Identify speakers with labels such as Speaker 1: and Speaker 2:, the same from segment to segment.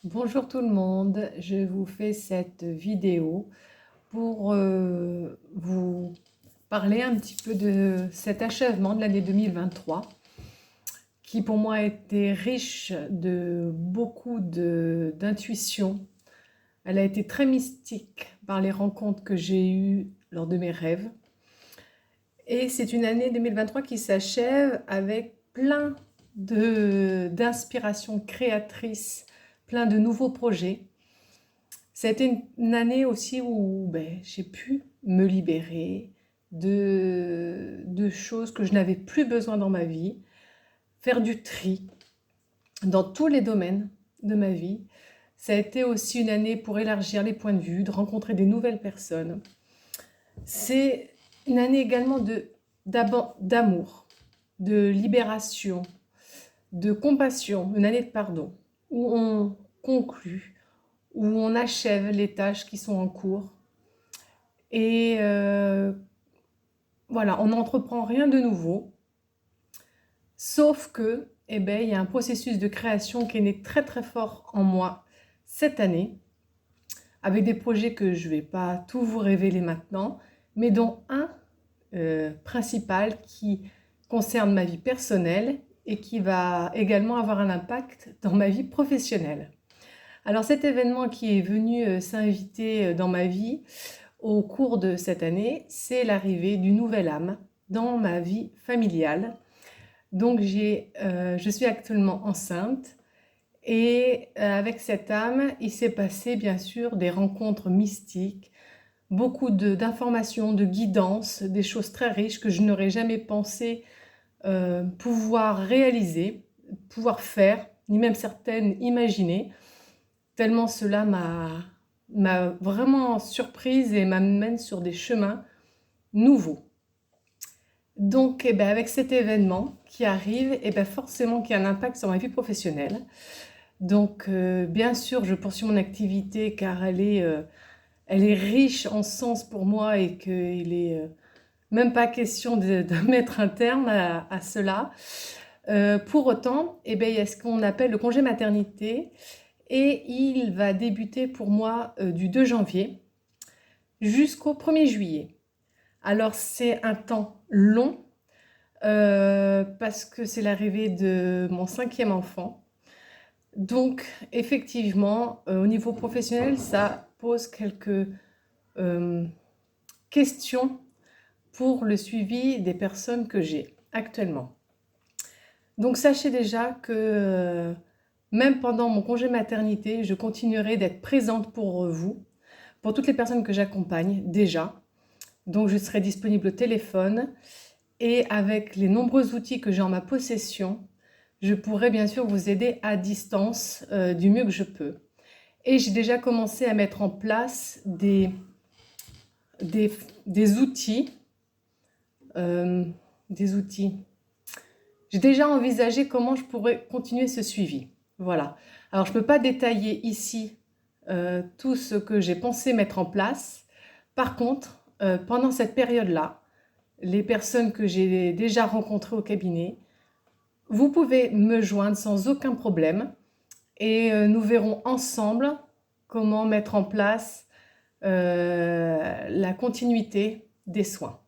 Speaker 1: Bonjour tout le monde, je vous fais cette vidéo pour vous parler un petit peu de cet achèvement de l'année 2023 qui pour moi a été riche de beaucoup d'intuition. Elle a été très mystique par les rencontres que j'ai eues lors de mes rêves. Et c'est une année 2023 qui s'achève avec plein d'inspirations créatrices, plein de nouveaux projets. Ça a été une année aussi où j'ai pu me libérer de choses que je n'avais plus besoin dans ma vie, faire du tri dans tous les domaines de ma vie. Ça a été aussi une année pour élargir les points de vue, de rencontrer des nouvelles personnes. C'est une année également d'amour, de libération, de compassion, une année de pardon, où on conclut, où on achève les tâches qui sont en cours. Et voilà, on n'entreprend rien de nouveau, sauf que, il y a un processus de création qui est né très très fort en moi cette année, avec des projets que je ne vais pas tout vous révéler maintenant, mais dont un principal qui concerne ma vie personnelle et qui va également avoir un impact dans ma vie professionnelle. Alors cet événement qui est venu s'inviter dans ma vie au cours de cette année, c'est l'arrivée d'une nouvelle âme dans ma vie familiale. Donc je suis actuellement enceinte et avec cette âme, il s'est passé bien sûr des rencontres mystiques, beaucoup d'informations, de guidance, des choses très riches que je n'aurais jamais pensé pouvoir réaliser, pouvoir faire, ni même certaines imaginer, tellement cela m'a vraiment surprise et m'amène sur des chemins nouveaux. Donc, avec cet événement qui arrive, forcément qu'il y a un impact sur ma vie professionnelle. Donc, bien sûr, je poursuis mon activité car elle est riche en sens pour moi et qu'il est même pas question de mettre un terme à cela. Pour autant, il y a ce qu'on appelle le congé maternité et il va débuter pour moi du 2 janvier jusqu'au 1er juillet. Alors c'est un temps long parce que c'est l'arrivée de mon 5e enfant. Donc effectivement, au niveau professionnel, ça pose quelques questions pour le suivi des personnes que j'ai actuellement. Donc sachez déjà que même pendant mon congé maternité, je continuerai d'être présente pour vous, pour toutes les personnes que j'accompagne déjà. Donc je serai disponible au téléphone et avec les nombreux outils que j'ai en ma possession, je pourrai bien sûr vous aider à distance du mieux que je peux. Et j'ai déjà commencé à mettre en place des outils. Des outils. J'ai déjà envisagé comment je pourrais continuer ce suivi. Voilà. Alors je ne peux pas détailler ici tout ce que j'ai pensé mettre en place. Par contre, pendant cette période-là, les personnes que j'ai déjà rencontrées au cabinet, vous pouvez me joindre sans aucun problème et nous verrons ensemble comment mettre en place la continuité des soins.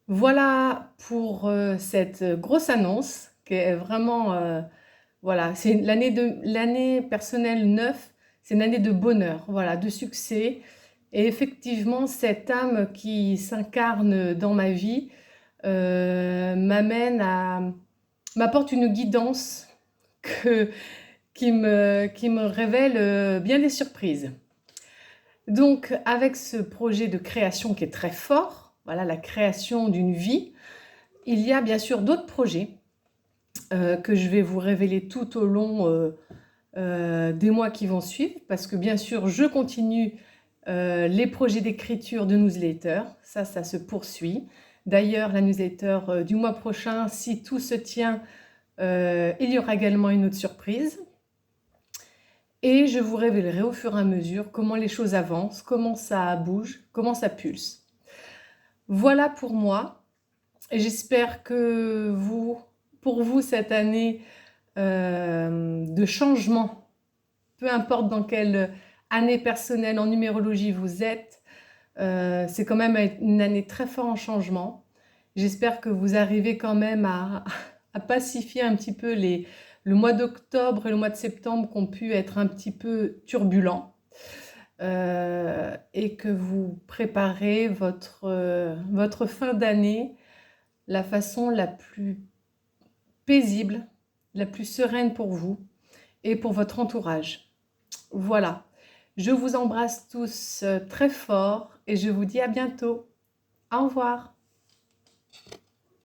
Speaker 1: Voilà pour cette grosse annonce qui est vraiment, voilà, c'est l'année personnelle 9, c'est une année de bonheur, voilà, de succès. Et effectivement, cette âme qui s'incarne dans ma vie m'apporte une guidance qui me révèle bien des surprises. Donc, avec ce projet de création qui est très fort, voilà, la création d'une vie, il y a bien sûr d'autres projets que je vais vous révéler tout au long des mois qui vont suivre, parce que bien sûr, je continue les projets d'écriture de newsletter, ça se poursuit. D'ailleurs, la newsletter du mois prochain, si tout se tient, il y aura également une autre surprise. Et je vous révélerai au fur et à mesure comment les choses avancent, comment ça bouge, comment ça pulse. Voilà pour moi. Et j'espère que pour vous, cette année de changement peu importe dans quelle année personnelle en numérologie vous êtes, c'est quand même une année très forte en changement. J'espère que vous arrivez quand même à pacifier un petit peu le mois d'octobre et le mois de septembre qui ont pu être un petit peu turbulents. Et que vous préparez votre fin d'année la façon la plus paisible, la plus sereine pour vous et pour votre entourage. Voilà, je vous embrasse tous très fort et je vous dis à bientôt. Au revoir.